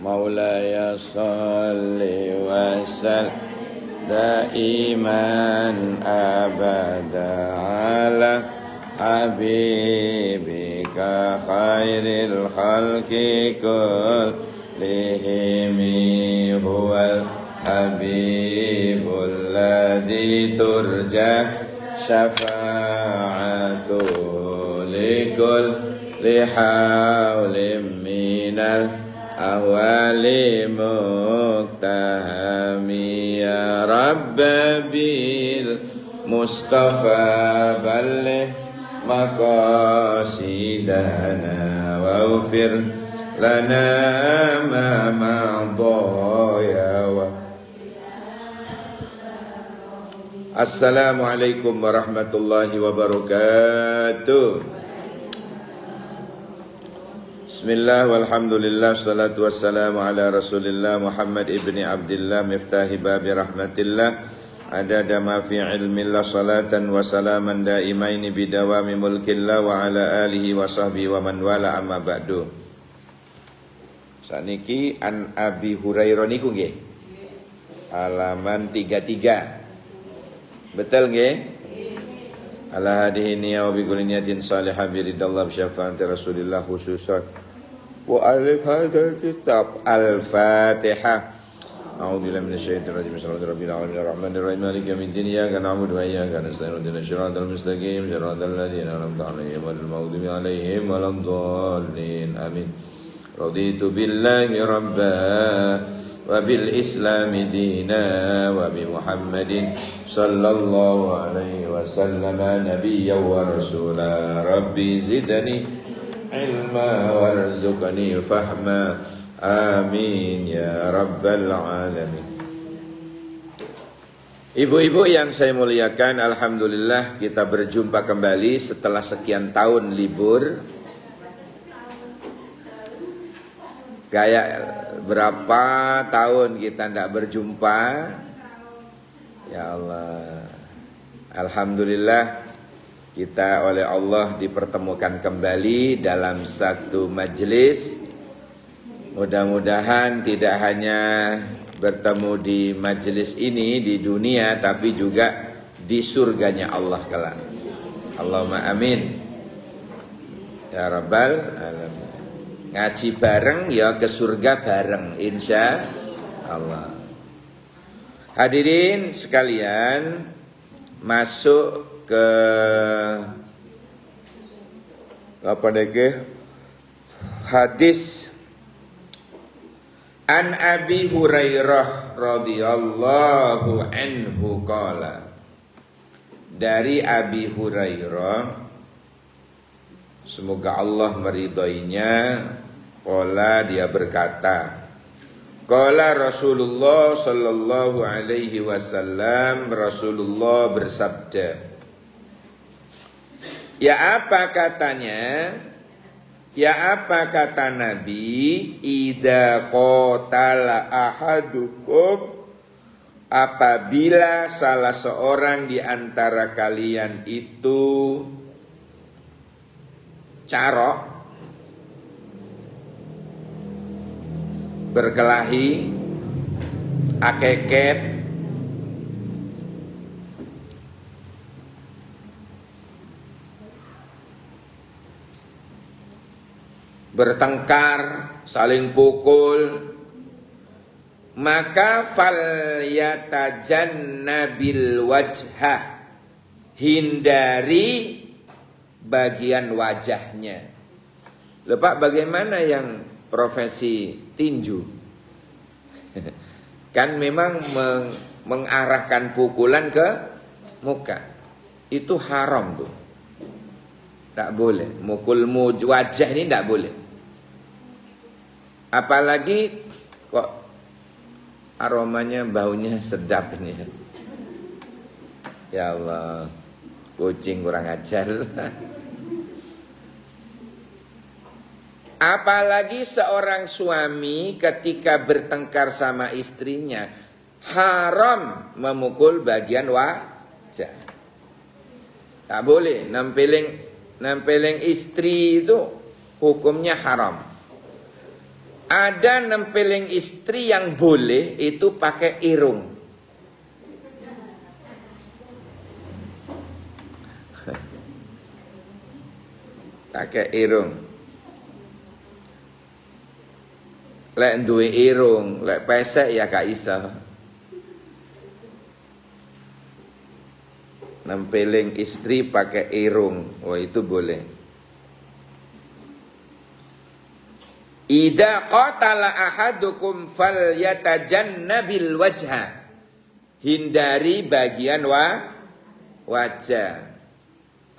مولاي صل وسلم دائما أبدا على حبيبك خير الخلق كلهم هو الحبيب الذي ترجى شفاعته لكل حول من الأهوال مقتهم يا رب بالمصطفى بلغ مقاصدنا واغفر لنا ما مضى يا Assalamualaikum warahmatullahi wabarakatuh. Bismillah walhamdulillah salatu wassalamu ala rasulillah Muhammad ibni Abdillah miftahi babi rahmatillah adada ma fi ilmillah salatan wa salaman daimaini bidawami mulkillah wa ala alihi wa sahbihi wa man wala amma ba'du. Saniki an Abi Hurairah niku nggih. Halaman 33. Betul nggih? Ala hadihi niyya wa bi kulli niyatin salihah bi ridallah bi syafaati Rasulillah khususan. Wa alif hadzal kitab Al-Fatihah. A'udzu billahi minasyaitonir rajim. Bismillahir rahmanir rahim. Arrahmanir rahim. Maliki yaumiddin. Iyyaka na'budu wa iyyaka nasta'in. Ihdinas siratal mustaqim. Siratal ladzina an'amta 'alaihim ghairil maghdubi 'alaihim waladdallin. Amin. Raditu billahi rabban wa bil islami dina wa bi Muhammadin sallallahu alaihi wasallam nabiyyan wa rasula. Rabbi zidni ilma warzuqni fahma amin ya rabbal alamin. Ibu-ibu yang saya muliakan, alhamdulillah kita berjumpa kembali setelah sekian tahun libur. Kayak berapa tahun kita tidak berjumpa. Ya Allah, alhamdulillah kita oleh Allah dipertemukan kembali dalam satu majelis. Mudah-mudahan tidak hanya bertemu di majelis ini di dunia, tapi juga di surganya Allah kelak. Allahumma amin ya rabbal alamin. Ngaji bareng ya ke surga bareng insya Allah. Hadirin sekalian, masuk ke apa lagi? Hadis An Abi Hurairah radhiyallahu anhu qala. Dari Abi Hurairah, semoga Allah meridainya, qala dia berkata, qala Rasulullah sallallahu alaihi wasallam, Rasulullah bersabda. Ya apa katanya? Ya apa kata Nabi? Idza qatala ahadukum, apabila salah seorang di antara kalian itu carok, berkelahi, akeket, bertengkar, saling pukul, maka falyatajannabil wajhah, hindari bagian wajahnya. Lepas bagaimana yang profesi tinju? Kan memang mengarahkan pukulan ke muka. Itu haram tuh. Tak boleh. Mukul wajah ini tak boleh. Apalagi kok aromanya, baunya sedap ini. Ya Allah, kucing kurang ajar. Apalagi seorang suami ketika bertengkar sama istrinya, haram memukul bagian wajah. Tak boleh. Nempeleng istri itu hukumnya haram. Ada nempeling istri yang boleh itu pakai irung. Pakai irung. Lek duwe irung, lek pesek ya gak iso. Nempeling istri pakai irung, wah itu boleh. Idza qatala ahadukum falyatajannabil wajha. Hindari bagian wajah.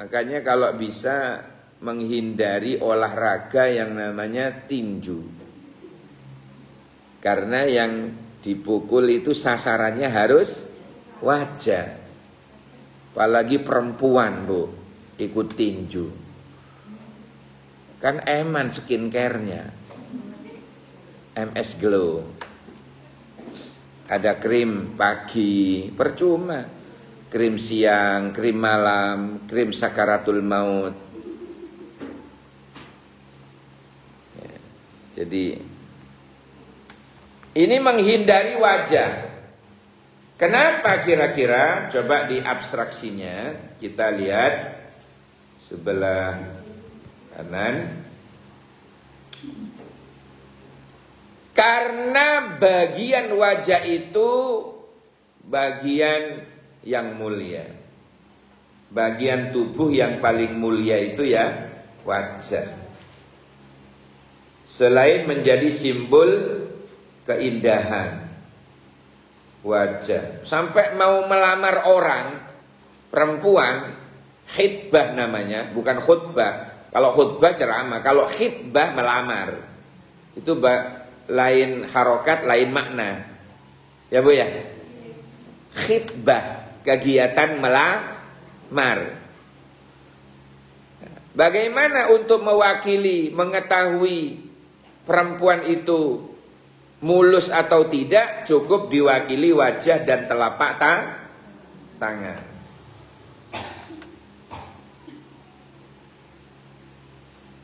Makanya kalau bisa menghindari olahraga yang namanya tinju. Karena yang dipukul itu sasarannya harus wajah. Apalagi perempuan, Bu, ikut tinju. Kan eman skincare-nya. MS Glow. Ada krim pagi, percuma. Krim siang, krim malam, krim sakaratul maut. Ya, jadi ini menghindari wajah. Kenapa kira-kira? Coba di abstraksinya kita lihat sebelah kanan. Karena bagian wajah itu bagian yang mulia. Bagian tubuh yang paling mulia itu ya wajah. Selain menjadi simbol keindahan wajah. Sampai mau melamar orang perempuan, khitbah namanya, bukan khutbah. Kalau khutbah ceramah, kalau khitbah melamar. Itu lain harokat, lain makna. Ya Bu ya. Khitbah, kegiatan melamar. Bagaimana untuk mewakili, mengetahui perempuan itu mulus atau tidak? Cukup diwakili wajah dan telapak tangan.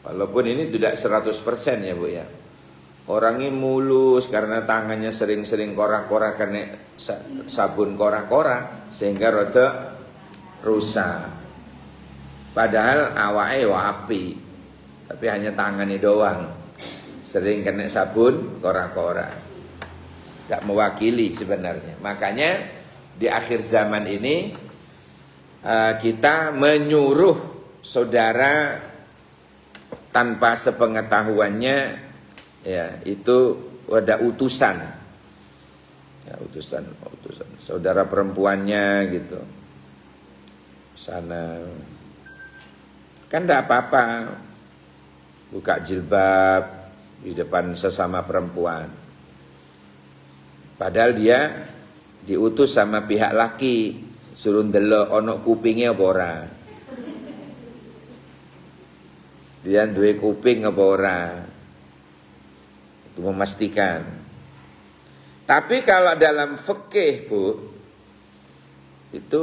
Walaupun ini tidak 100% ya Bu ya. Orangnya mulus karena tangannya sering-sering korak-korak kena sabun korak-korak sehingga rada rusak. Padahal awake api, tapi hanya tangannya doang sering kena sabun korak-korak. Gak mewakili sebenarnya. Makanya di akhir zaman ini kita menyuruh saudara tanpa sepengetahuannya. Ya, itu ada utusan. Ya, utusan saudara perempuannya gitu. Sana kan enggak apa-apa buka jilbab di depan sesama perempuan. Padahal dia diutus sama pihak laki, suruh ndelok ono kupingnya apa ora. Dia duwe kuping apa ora. Itu memastikan. Tapi kalau dalam fikih Bu, itu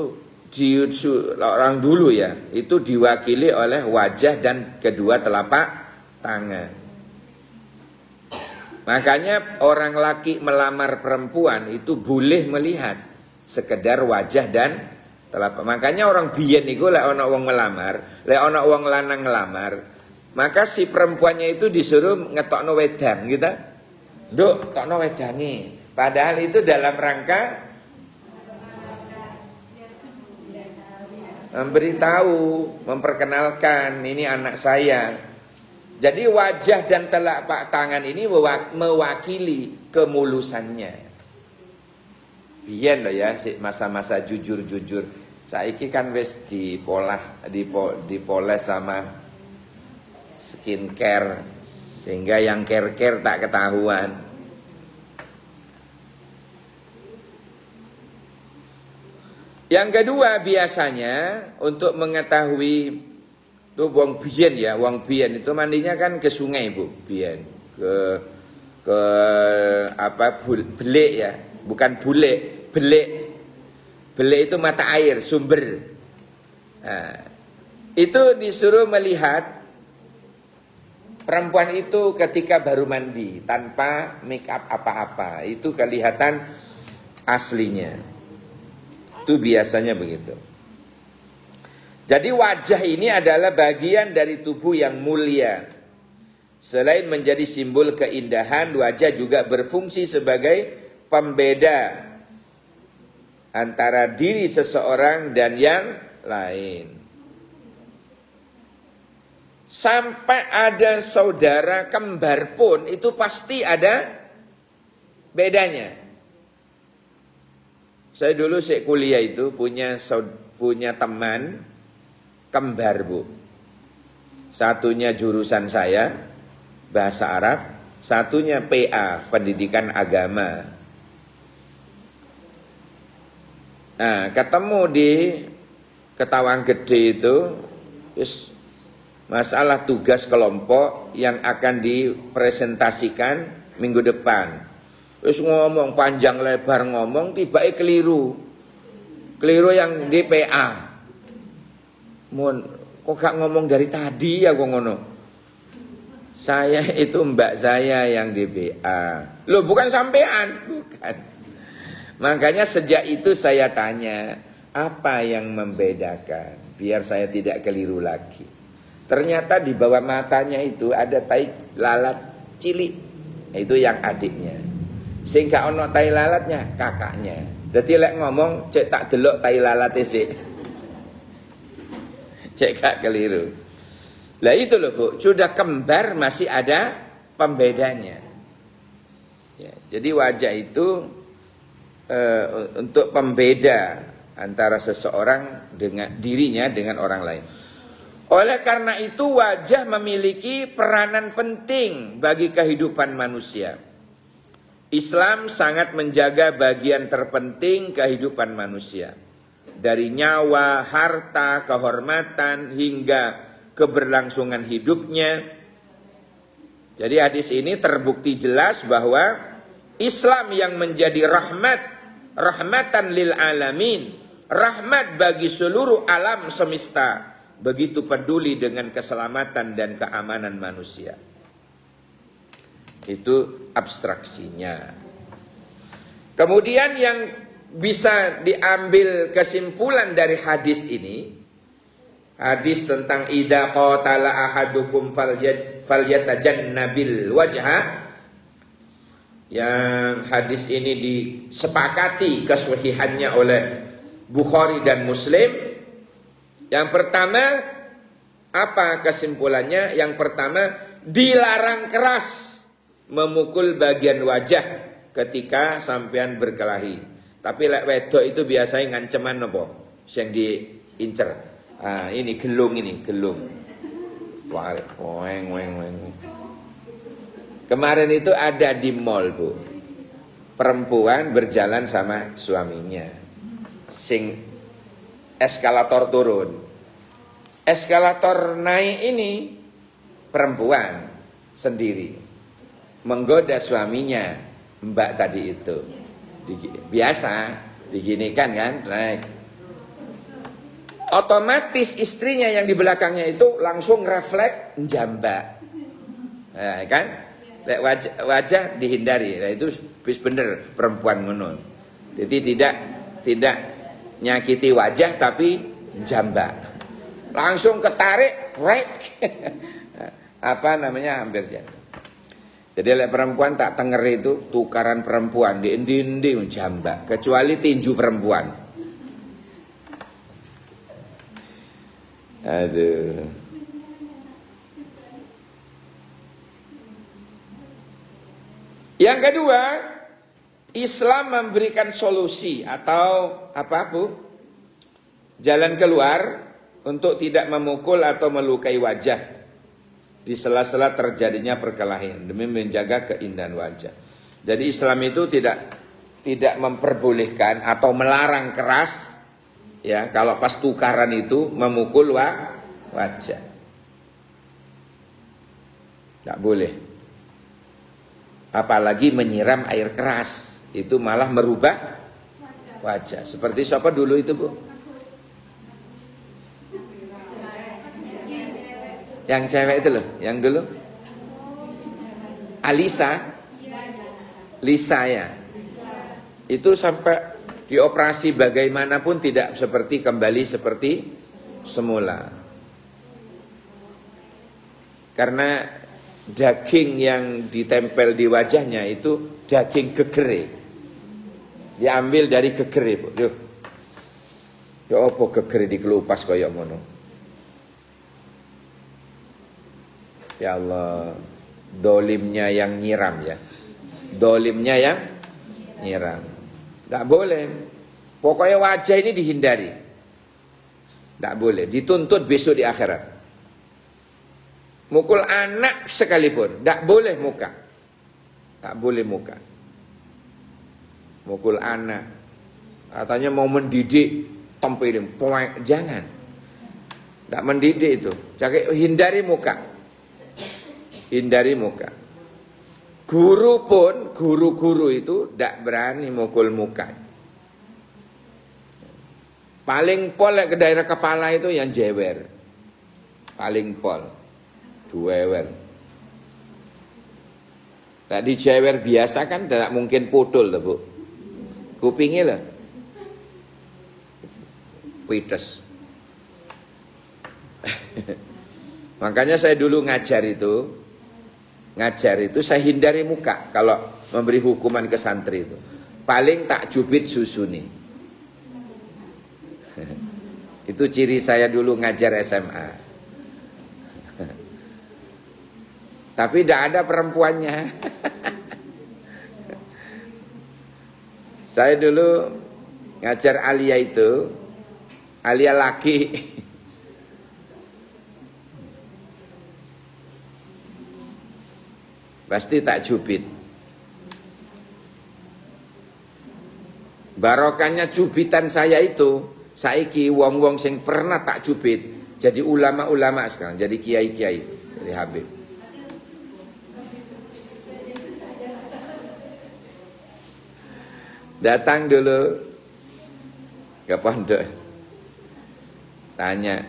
jiu-jitsu orang dulu ya, itu diwakili oleh wajah dan kedua telapak tangan. Makanya orang laki melamar perempuan itu boleh melihat sekedar wajah dan telapak. Makanya orang biyen niku lek ana wong melamar, lek ana wong lanang ngelamar, maka si perempuannya itu disuruh ngetokno wedang gitu. Nduk, tokno wedange. Padahal itu dalam rangka memberitahu, memperkenalkan ini anak saya. Jadi wajah dan telapak tangan ini mewakili kemulusannya. Biyen loh ya, masa-masa jujur-jujur. Saiki kan wis dipoles sama skincare, sehingga yang care-care tak ketahuan. Yang kedua biasanya untuk mengetahui tuh wong biyen ya, wong biyen itu mandinya kan ke sungai Bu, biyen ke apa belik ya, bukan bulik, belik. Belik itu mata air, sumber. Nah, itu disuruh melihat Perempuan itu ketika baru mandi tanpa make up apa-apa, itu kelihatan aslinya. Itu biasanya begitu. Jadi wajah ini adalah bagian dari tubuh yang mulia. Selain menjadi simbol keindahan, wajah juga berfungsi sebagai pembeda antara diri seseorang dan yang lain. Sampai ada saudara kembar pun itu pasti ada bedanya. Saya dulu kuliah itu punya teman kembar, Bu. Satunya jurusan saya, bahasa Arab, satunya PA, pendidikan agama. Nah, ketemu di Ketawang Gede itu, masalah tugas kelompok yang akan dipresentasikan minggu depan. Terus ngomong panjang lebar ngomong, tiba-tiba keliru. Keliru yang di PA. Mon, kok gak ngomong dari tadi ya kok ngono. Saya itu mbak saya yang di PA. Loh, bukan sampean, bukan. Makanya sejak itu saya tanya, apa yang membedakan biar saya tidak keliru lagi. Ternyata di bawah matanya itu ada tai lalat cilik. Itu yang adiknya. Sehingga ono tai lalatnya kakaknya. Jadi lek ngomong cek tak delok tai lalatnya sih. Cek gak keliru. Lah itu loh, Bu, sudah kembar masih ada pembedanya. Ya, jadi wajah itu untuk pembeda antara seseorang dengan dirinya dengan orang lain. Oleh karena itu wajah memiliki peranan penting bagi kehidupan manusia. Islam sangat menjaga bagian terpenting kehidupan manusia. Dari nyawa, harta, kehormatan, hingga keberlangsungan hidupnya. Jadi hadis ini terbukti jelas bahwa Islam yang menjadi rahmatan lil alamin, rahmat bagi seluruh alam semesta, begitu peduli dengan keselamatan dan keamanan manusia. Itu abstraksinya. Kemudian yang bisa diambil kesimpulan dari hadis ini, hadis tentang idza qatala ahadukum falyatajannabil wajha, yang hadis ini disepakati kesahihannya oleh Bukhari dan Muslim. Yang pertama, apa kesimpulannya? Yang pertama, dilarang keras memukul bagian wajah ketika sampean berkelahi. Tapi lek wedok itu biasanya nganceman apa? Yang diincer. Ah, ini gelung. Weng. Kemarin itu ada di mall, Bu. Perempuan berjalan sama suaminya. Sing eskalator turun. Eskalator naik ini perempuan sendiri menggoda suaminya, mbak tadi itu. Biasa diginikan kan, naik. Otomatis istrinya yang di belakangnya itu langsung refleks njambak. Nah, kan? Wajah dihindari. Nah, itu bener perempuan ngono. Jadi tidak nyakiti wajah tapi jambak. Langsung ketarik, hampir jatuh. Jadi lek perempuan tak tenger itu tukaran perempuan di endi-endi jambak, kecuali tinju perempuan. Aduh. Yang kedua, Islam memberikan solusi atau apa, Bu? Jalan keluar untuk tidak memukul atau melukai wajah di sela-sela terjadinya perkelahian demi menjaga keindahan wajah. Jadi Islam itu tidak memperbolehkan atau melarang keras ya kalau pas tukaran itu memukul wajah. Tidak boleh. Apalagi menyiram air keras, itu malah merubah wajah. Seperti siapa dulu itu, Bu? Yang cewek itu loh, yang dulu Alisa, Lisa ya. Itu sampai dioperasi bagaimanapun tidak kembali seperti semula. Karena daging yang ditempel di wajahnya itu daging gegere. Diambil dari gegere, Bu. Ya apa gegere dikelupas kaya ngono. Ya Allah, dolimnya yang nyiram ya. Dolimnya yang nyiram. Tidak boleh. Pokoknya wajah ini dihindari. Tidak boleh. Dituntut besok di akhirat. Mukul anak sekalipun. Tidak boleh muka. Tak boleh muka. Mukul anak. Katanya mau mendidik. Tempelin. Jangan. Tidak mendidik itu. Jadi hindari muka. Hindari muka. Guru-guru itu tidak berani mukul muka. Paling pol ke daerah kepala itu yang jewer. Paling pol. Duewer. Tadi jewer biasa kan tidak mungkin putul tuh, Bu. Kupingnya lah. Pites. Makanya saya dulu ngajar itu saya hindari muka kalau memberi hukuman ke santri itu. Paling tak jubit susu nih. Itu ciri saya dulu ngajar SMA. Tapi tidak ada perempuannya. Saya dulu ngajar alia itu, alia laki. Pasti tak jubit. Barokahnya jubitan saya itu, saiki wong-wong sing pernah tak jubit jadi ulama-ulama sekarang, jadi kiai-kiai, jadi habib. Datang dulu ke pondok, tanya,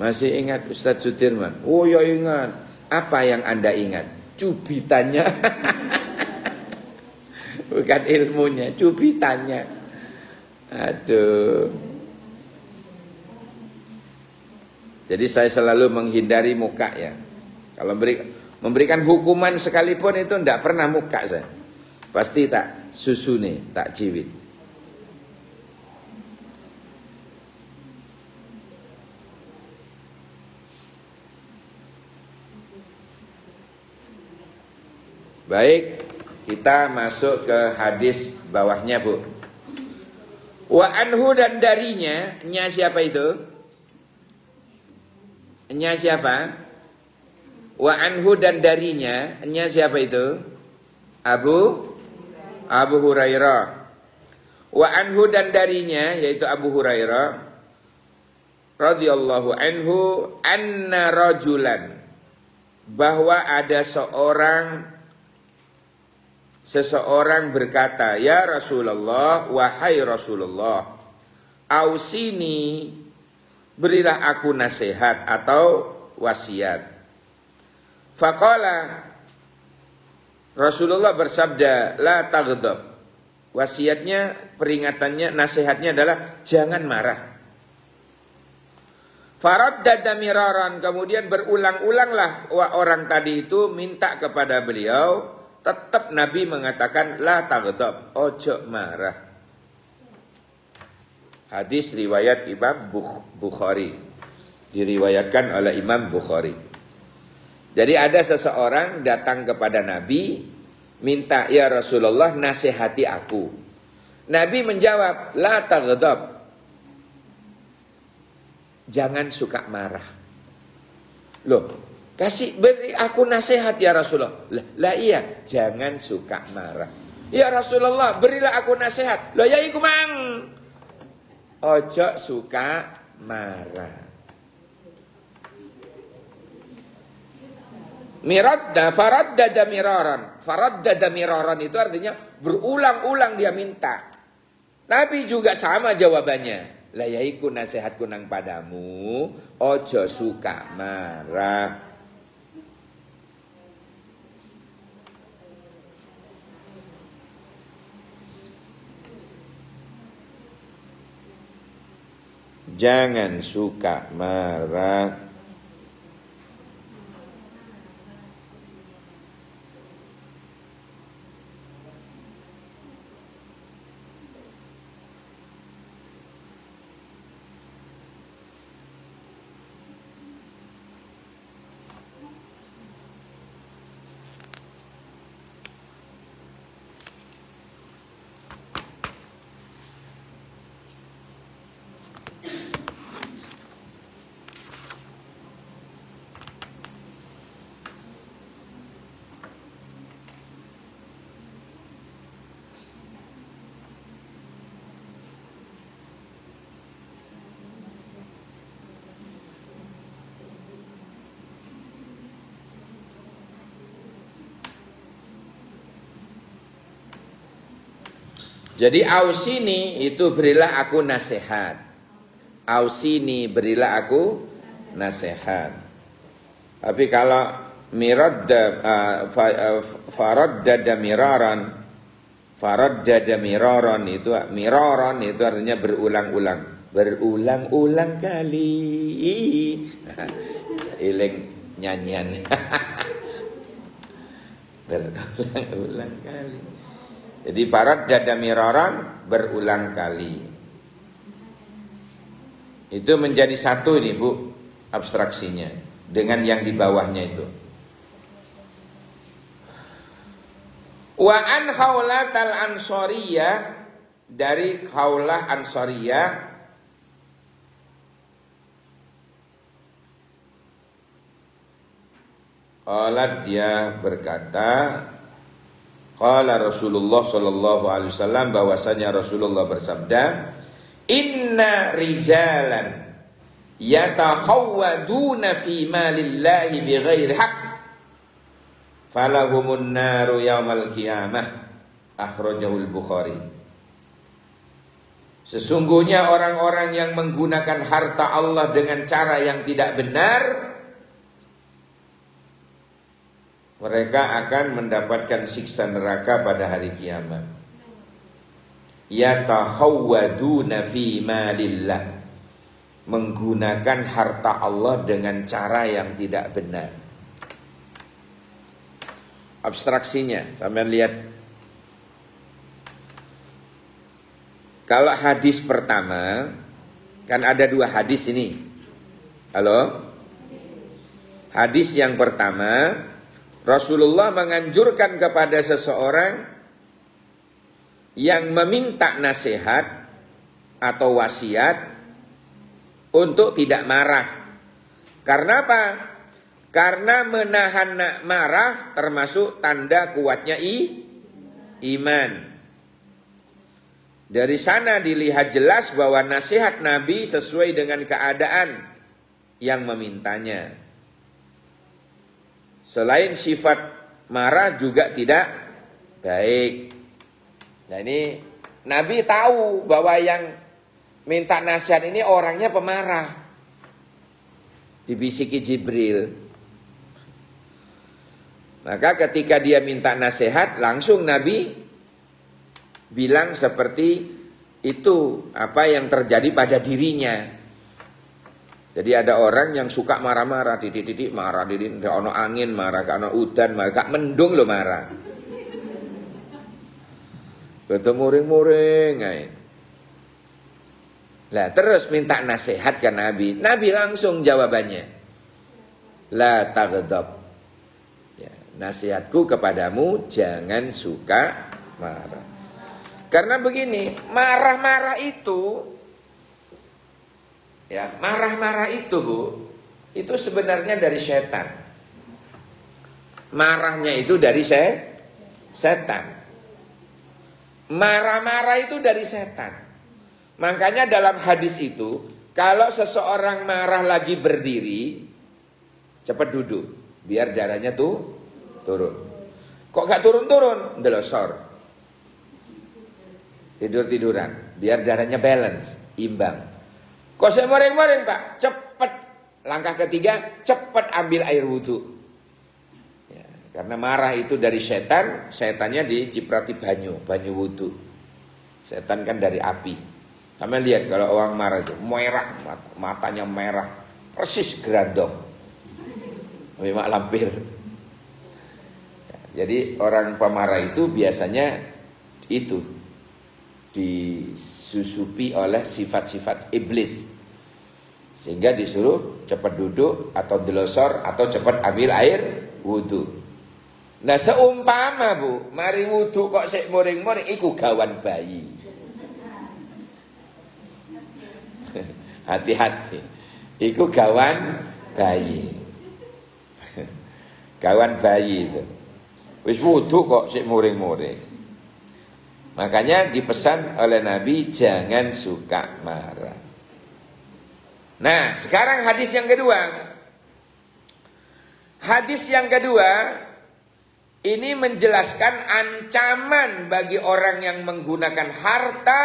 masih ingat Ustadz Sudirman? Oh ya ingat. Apa yang Anda ingat? Cubitannya. Bukan ilmunya, cubitannya. Aduh. Jadi saya selalu menghindari muka ya. Kalau memberikan hukuman sekalipun itu tidak pernah muka saya. Pasti tak susune, tak ciwit. Baik, kita masuk ke hadis bawahnya, Bu. Wa anhu, dan darinya, nya siapa itu? Nya siapa? Wa anhu, dan darinya, nya siapa itu? Abu Hurairah. Wa anhu, dan darinya, yaitu Abu Hurairah radhiyallahu anhu, anna rajulan, bahwa ada seseorang berkata, ya Rasulullah, wahai Rasulullah, ausini, berilah aku nasihat atau wasiat. Faqala, Rasulullah bersabda, la taghdab. Wasiatnya, peringatannya, nasihatnya adalah jangan marah. Faraddada miraran, kemudian berulang-ulanglah orang tadi itu minta kepada beliau. Tetap Nabi mengatakan la taghdab, ojo marah. Hadis riwayat Imam Bukhari. Diriwayatkan oleh Imam Bukhari. Jadi ada seseorang datang kepada Nabi minta, ya Rasulullah nasihati aku. Nabi menjawab, la taghdab, jangan suka marah. Loh, beri aku nasihat ya Rasulullah. Lah iya, jangan suka marah. Ya Rasulullah, berilah aku nasihat. Loh ya iku mang, ojo suka marah. Faraddada miraran itu artinya berulang-ulang dia minta. Nabi juga sama jawabannya. Lah ya iku nasihatku nang padamu, ojo suka marah. Jangan suka marah. Jadi ausini itu berilah aku nasihat. Ausini berilah aku nasihat. Tapi kalau faraddada miraran itu artinya berulang-ulang. Berulang-ulang kali. Iling nyanyian. Berulang-ulang kali. Jadi faraddada miraran berulang kali. Itu menjadi satu ini Bu abstraksinya dengan yang di bawahnya itu. Wa an haulatal ansariyah, dari Khaulah Ansariyah, qalat, dia berkata, qala Rasulullah sallallahu alaihi wasallam, bahwasanya Rasulullah bersabda, inna rijalan yatakhawwaduna fi malillahi bighairi haqq falahumun naru yaumal qiyamah, akhrajahul Bukhari. Sesungguhnya orang-orang yang menggunakan harta Allah dengan cara yang tidak benar, mereka akan mendapatkan siksa neraka pada hari kiamat. Yatakhawwaduna fi malillah, menggunakan harta Allah dengan cara yang tidak benar. Abstraksinya, sampean lihat. Kalau hadis pertama, kan ada dua hadis ini. Halo? Hadis yang pertama, Rasulullah menganjurkan kepada seseorang yang meminta nasihat atau wasiat untuk tidak marah. Karena apa? Karena menahan marah termasuk tanda kuatnya iman. Dari sana dilihat jelas bahwa nasihat Nabi sesuai dengan keadaan yang memintanya. Selain sifat marah juga tidak baik. Nah ini Nabi tahu bahwa yang minta nasihat ini orangnya pemarah. Dibisiki Jibril. Maka ketika dia minta nasihat, langsung Nabi bilang seperti itu apa yang terjadi pada dirinya. Jadi ada orang yang suka marah-marah, titik-titik marah, titik ono angin marah, ono udan marah, kak mendung lo marah. Betul muring-muring. Lah terus minta nasihat ke Nabi. Nabi langsung jawabannya, la taghdab. Ya, nasihatku kepadamu jangan suka marah. Karena begini, marah-marah itu, ya, marah-marah itu Bu, itu sebenarnya dari setan. Marahnya itu dari setan. Marah-marah itu dari setan. Makanya dalam hadis itu, kalau seseorang marah lagi berdiri, cepat duduk, biar darahnya tuh turun. Kok gak turun-turun? Delosor. Tidur-tiduran, biar darahnya balance, imbang. Kok saya moreng-moreng Pak? Cepat. Langkah ketiga, cepat ambil air wudhu. Ya, karena marah itu dari setan, setannya diciprati banyu wudhu. Setan kan dari api. Sama lihat kalau orang marah itu merah, matanya merah, persis gerandong, memang lampir. Jadi orang pemarah itu biasanya itu disusupi oleh sifat-sifat iblis, sehingga disuruh cepat duduk atau delosor atau cepat ambil air wudhu. Nah seumpama bu, mari wudhu kok sik moring-moring, iku gawan bayi. Hati-hati, iku gawan bayi. Gawan bayi itu. Wis wudhu kok sik moring-moring. Makanya dipesan oleh Nabi jangan suka marah. Nah, sekarang hadis yang kedua. Hadis yang kedua ini menjelaskan ancaman bagi orang yang menggunakan harta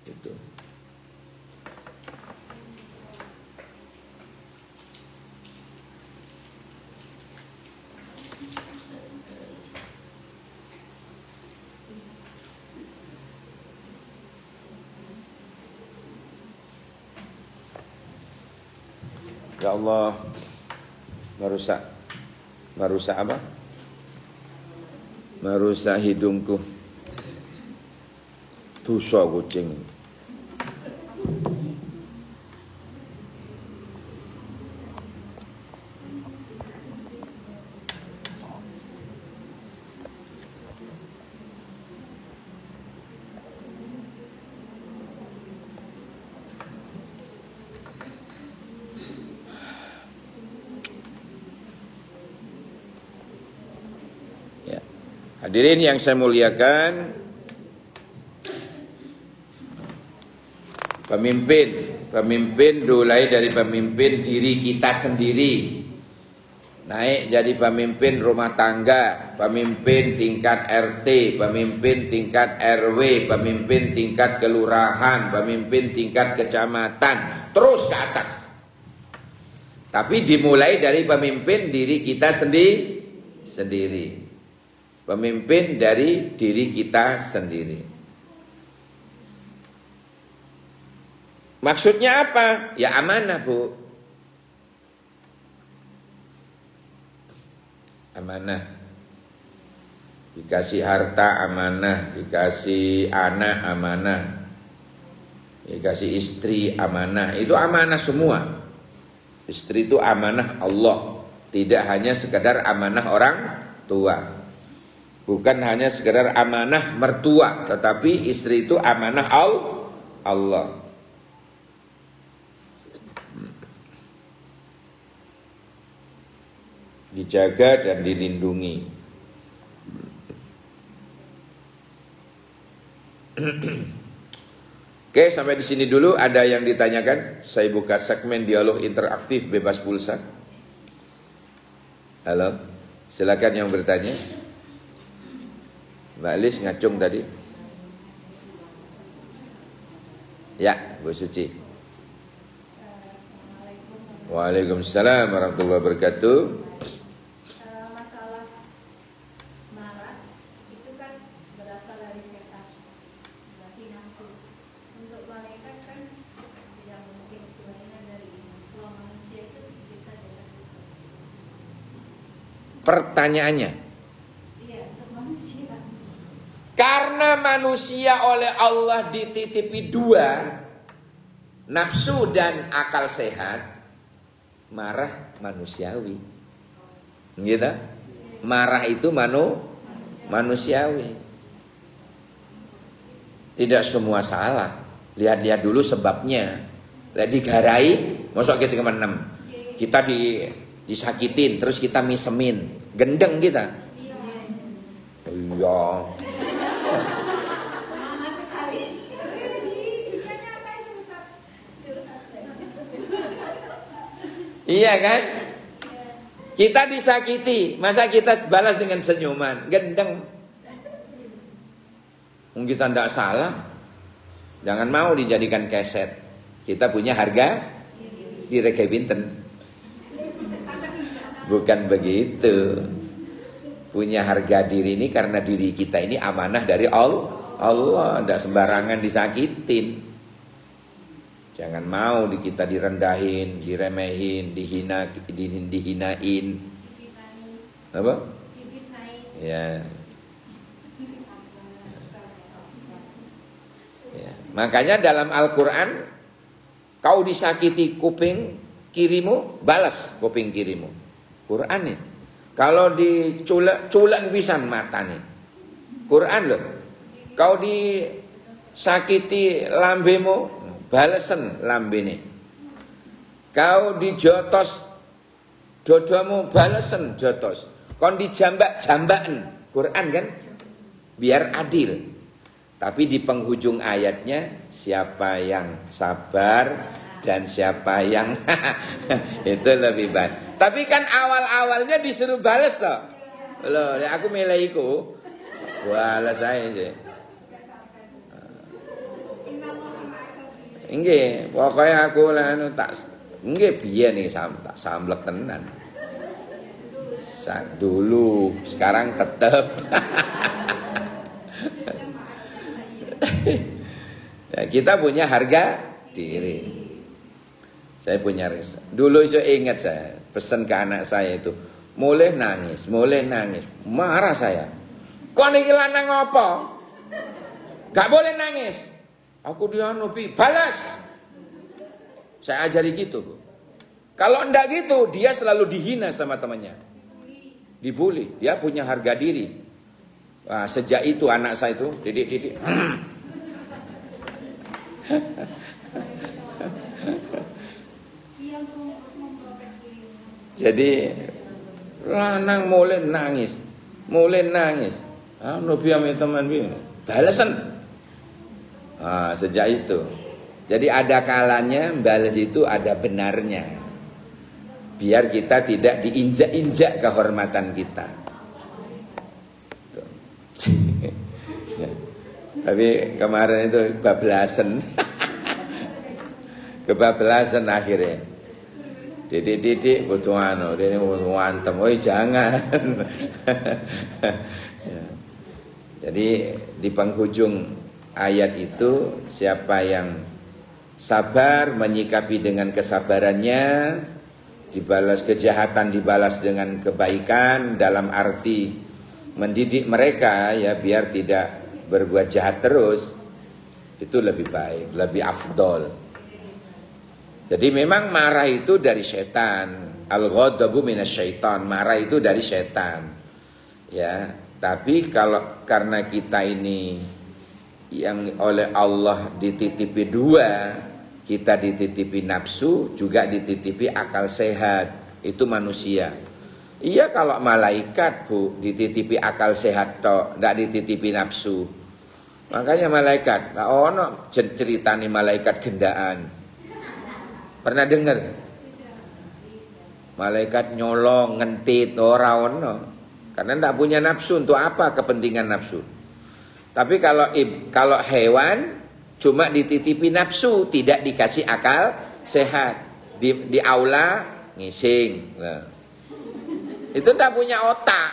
itu. Ya Allah, merusak apa? Merusak hidungku. Dosa kucing. Hadirin yang saya muliakan, pemimpin mulai dari pemimpin diri kita sendiri, naik jadi pemimpin rumah tangga, pemimpin tingkat RT, pemimpin tingkat RW, pemimpin tingkat kelurahan, pemimpin tingkat kecamatan, terus ke atas. Tapi dimulai dari pemimpin diri kita sendiri. Pemimpin dari diri kita sendiri. Maksudnya apa? Ya amanah, Bu. Amanah. Dikasih harta amanah, dikasih anak amanah, dikasih istri amanah. Itu amanah semua. Istri itu amanah Allah. Tidak hanya sekedar amanah orang tua. Bukan hanya sekedar amanah mertua, tetapi istri itu amanah Allah. Dijaga dan dilindungi. Oke, sampai di sini dulu. Ada yang ditanyakan? Saya buka segmen dialog interaktif bebas pulsa. Halo, silakan yang bertanya. Mbak Lis ngacung tadi. Ya, Bu Suci. Waalaikumsalam warahmatullahi wabarakatuh. Masalah marah itu kan berasal dari setan, berarti nafsu. Untuk malaikat kan tidak mungkin, istilahnya dari kalau manusia itu kita dengan nafsu. Pertanyaannya, Iya, untuk manusia. karena manusia oleh Allah dititipi dua, nafsu dan akal sehat, marah manusiawi. Gitu? Marah itu manusiawi. Tidak semua salah. Lihat-lihat dulu sebabnya. Lihat digarai, masuk kita ke-6. Kita disakitin, terus kita misemin. Gendeng kita. Iya. Semangat sekali. Iya kan? Kita disakiti, masa kita balas dengan senyuman? Gendeng. Kita tidak salah. Jangan mau dijadikan keset. Kita punya harga diri binten. Bukan begitu. Punya harga diri ini karena diri kita ini amanah dari Allah. Tidak sembarangan disakitin. Jangan mau kita direndahin, diremehin, dihinain. Apa? Ya. Ya. Makanya dalam Al-Quran, kau disakiti kuping kirimu, balas kuping kirimu. Quran nih. Kalau diculek pisan mata nih. Quran loh. Kau disakiti lambemu, balesen lambene. Kau dijotos dodomu, balesen jotos. Kau dijambak-jambakan. Quran kan? Biar adil. Tapi di penghujung ayatnya, siapa yang sabar dan siapa yang itu lebih baik. Tapi kan awal-awalnya disuruh balas toh. Loh, aku milihku. Balas saya sih. Nggih, pokoknya aku anu tak nggih biyen nih tak samblek tenan. Dulu, sekarang tetep. Ya, kita punya harga diri. Saya punya riset. Dulu itu ingat saya, pesan ke anak saya itu, mulai nangis. Marah saya. Kok niki lanang apa? Gak boleh nangis. Aku dianupi, balas. Saya ajari gitu, Bu. Kalau enggak gitu, dia selalu dihina sama temannya. Dibully, dia punya harga diri. Wah, sejak itu anak saya itu, didik. Jadi lanang mulai nangis. Nabi ame teman piye? Balesan. Sejak itu. Jadi ada kalanya balas itu ada benarnya. Biar kita tidak diinjak-injak kehormatan kita. Ya. Tapi kemarin itu bablasan. Kebablasan akhirnya. Didik butuh ini butuh antem. Jangan. Ya. Jadi di penghujung ayat itu, siapa yang sabar menyikapi dengan kesabarannya, dibalas kejahatan dibalas dengan kebaikan, dalam arti mendidik mereka ya biar tidak berbuat jahat terus, itu lebih baik, lebih afdol. Jadi memang marah itu dari setan. Al-ghadabu minasyaitan, marah itu dari setan. Ya, tapi kalau karena kita ini yang oleh Allah dititipi dua, kita dititipi nafsu, juga dititipi akal sehat, itu manusia. Iya kalau malaikat Bu, dititipi akal sehat toh, tidak dititipi nafsu. Makanya malaikat, ono ceritani malaikat gendaan. Pernah dengar? Malaikat nyolong, ngentit, ora ono. Karena tidak punya nafsu, untuk apa kepentingan nafsu? Tapi kalau hewan cuma dititipi nafsu, tidak dikasih akal sehat. Di aula ngising. Nah. Itu tidak punya otak.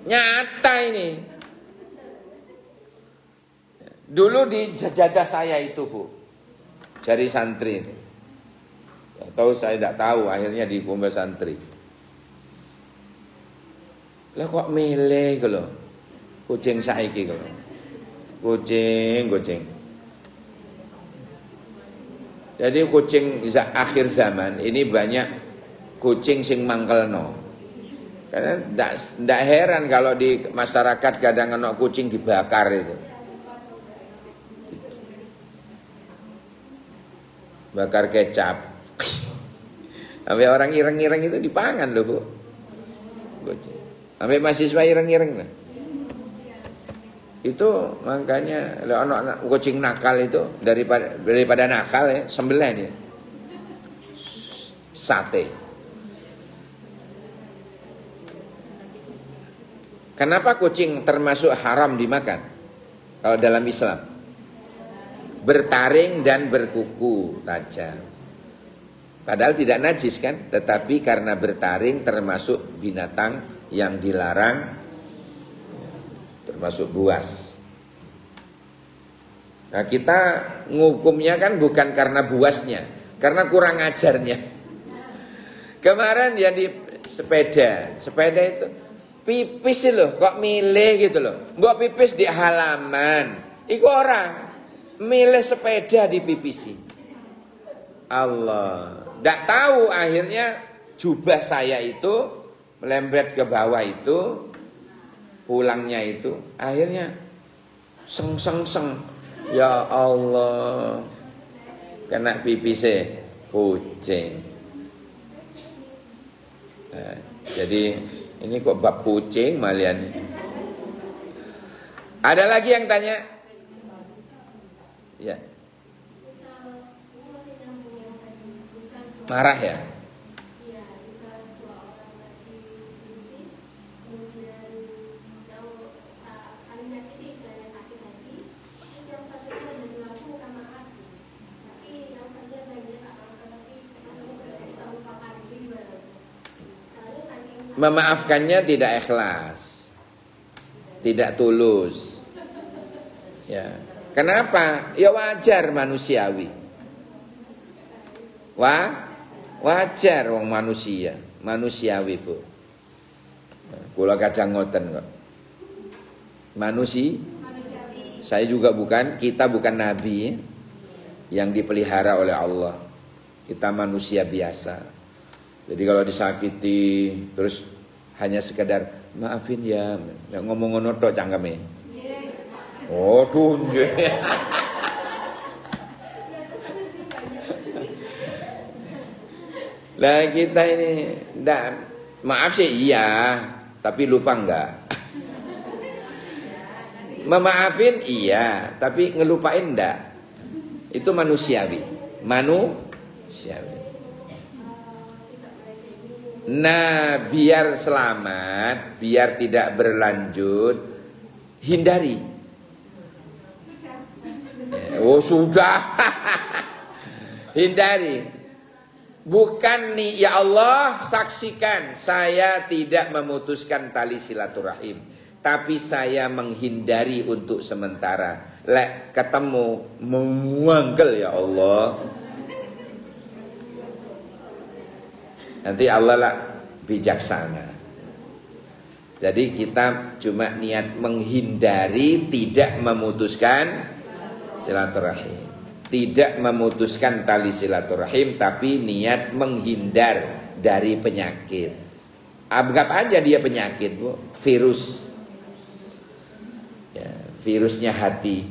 Nyata ini. Dulu di jajah saya itu Bu, cari santri. Tahu saya tidak tahu, akhirnya di kumpul santri. Lah kok milih gitu loh. Kucing saiki gitu. Kucing. Jadi kucing akhir zaman ini banyak kucing sing mangkelno. Karena ndak heran kalau di masyarakat kadang ana kucing dibakar itu. Bakar kecap. Sampai orang ireng-ireng itu dipangan loh Bu. Sampai mahasiswa ireng-ireng. Itu makanya anak-anak kucing nakal itu daripada nakal ya, sembelih dia. Sate. Kenapa kucing termasuk haram dimakan? Kalau dalam Islam. Bertaring dan berkuku tajam. Padahal tidak najis kan, tetapi karena bertaring termasuk binatang yang dilarang, termasuk buas. Nah kita ngukumnya kan bukan karena buasnya, karena kurang ajarnya. Kemarin yang di sepeda itu pipis loh, kok milih gitu loh. Mbok pipis di halaman, iku orang milih sepeda dipipisi. Allah, tidak tahu akhirnya jubah saya itu melembet ke bawah itu, pulangnya itu akhirnya seng. Ya Allah, kena pipisnya kucing. Nah, jadi ini kok bab kucing malian. Ada lagi yang tanya? Ya. Marah ya? Memaafkannya tidak ikhlas, tidak tulus. Ya. Kenapa? Ya wajar manusiawi. Wajar wong manusia, manusiawi Bu. Kula kadang ngoten kok. Saya juga kita bukan nabi yang dipelihara oleh Allah. Kita manusia biasa. Jadi kalau disakiti terus hanya sekedar maafin ya, ngomong ngono tok cangkeme. Oh tunjuk. Lah kita ini maaf sih iya, tapi lupa enggak? Memaafin iya, tapi ngelupain enggak? Itu manusiawi. Manusiawi. Nah, biar selamat, biar tidak berlanjut, hindari. Oh sudah. Hindari. Bukan nih, ya Allah saksikan saya tidak memutuskan tali silaturahim, tapi saya menghindari untuk sementara. Lek ketemu memanggil ya Allah. Nanti Allah lah bijaksana. Jadi kita cuma niat menghindari, tidak memutuskan silaturahim. Tidak memutuskan tali silaturahim, tapi niat menghindar dari penyakit. Anggap aja dia penyakit, Bu. Virus. Ya, virusnya hati.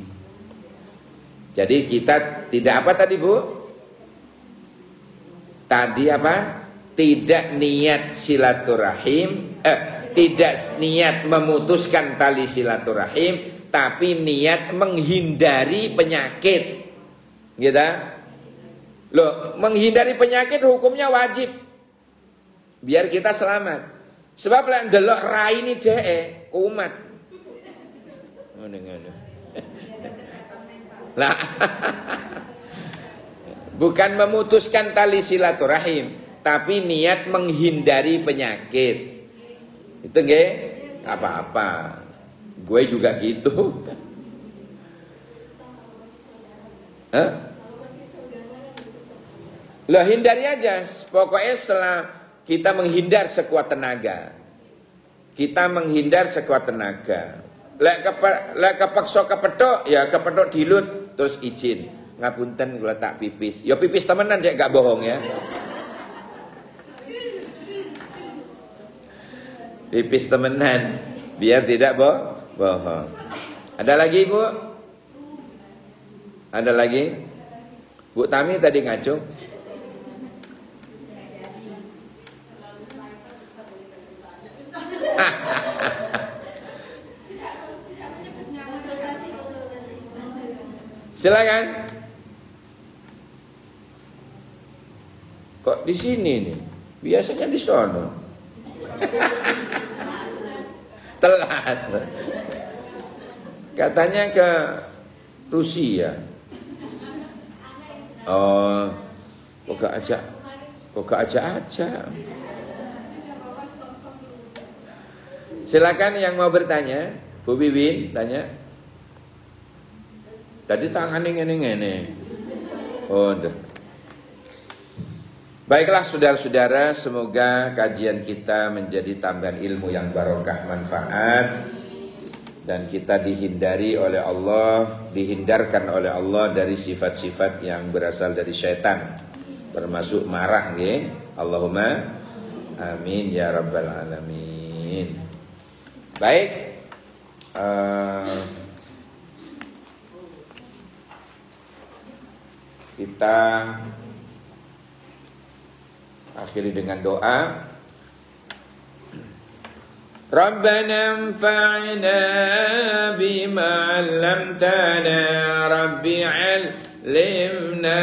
Jadi kita tidak apa tadi, Bu? Tadi apa? Tidak niat silaturahim, tidak niat memutuskan tali silaturahim, tapi niat menghindari penyakit. Gitu. Loh, menghindari penyakit hukumnya wajib. Biar kita selamat. Sebab lek ndelok rai ini dhek kumat. Ngono-ngono. Lah. Bukan memutuskan tali silaturahim, tapi niat menghindari penyakit. Itu nggih? Apa-apa. Gue juga gitu. Lah hindari aja. Pokoknya setelah kita menghindar sekuat tenaga. Kita menghindar sekuat tenaga. Lek kepeksa kepethuk ya kepethuk dilut terus izin. Ngapunten kula tak pipis. Ya pipis temenan cek gak bohong ya. Pipis temenan biar tidak bohong. Ada lagi, Bu? Ada lagi? Bu Tami tadi ngaco. Silakan. Kok di sini nih? Biasanya di sono. Telat. Katanya ke Rusia. Oh, kok gak aja. Silakan yang mau bertanya, Bu Wiwin tanya. Tadi tangannya ngene. Oh, udah. Baiklah saudara-saudara, semoga kajian kita menjadi tambahan ilmu yang barokah manfaat. Dan kita dihindarkan oleh Allah dari sifat-sifat yang berasal dari syaitan, termasuk marah, nggih. Allahumma amin ya rabbal alamin. Baik, kita akhiri dengan doa. Rabbana anfa'na bima 'allamtana, Rabbi 'allimna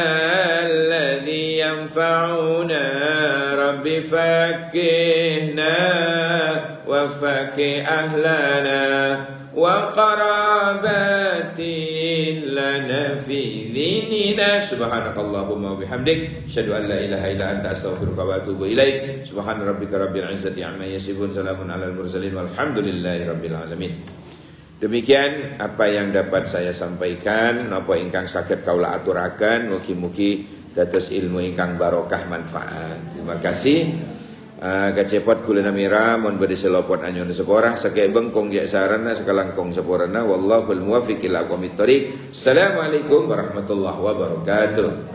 alladhi yanfa'una, Rabbi faqqihna wa faqqih ahlana wa qarabatin lana fi dinina. Subhanakallahumma wa bihamdik, asyhadu an la ilaha illa anta, astaghfiruka wa atubu ilaik. Subhana rabbika rabbil izzati amma yasifun, salamun alal mursalin, walhamdulillahi rabbil alamin. Demikian apa yang dapat saya sampaikan. Napa ingkang saged kaula aturaken, mugi-mugi dados ilmu ingkang barokah manfaat. Terima kasih. Kacepot kula namira mon badhe selopot anyon sepora sakek bengkong ya sarana sekalangkong seporana wallahul muwaffiq ila aqwamit thoriq. Assalamualaikum warahmatullahi wabarakatuh.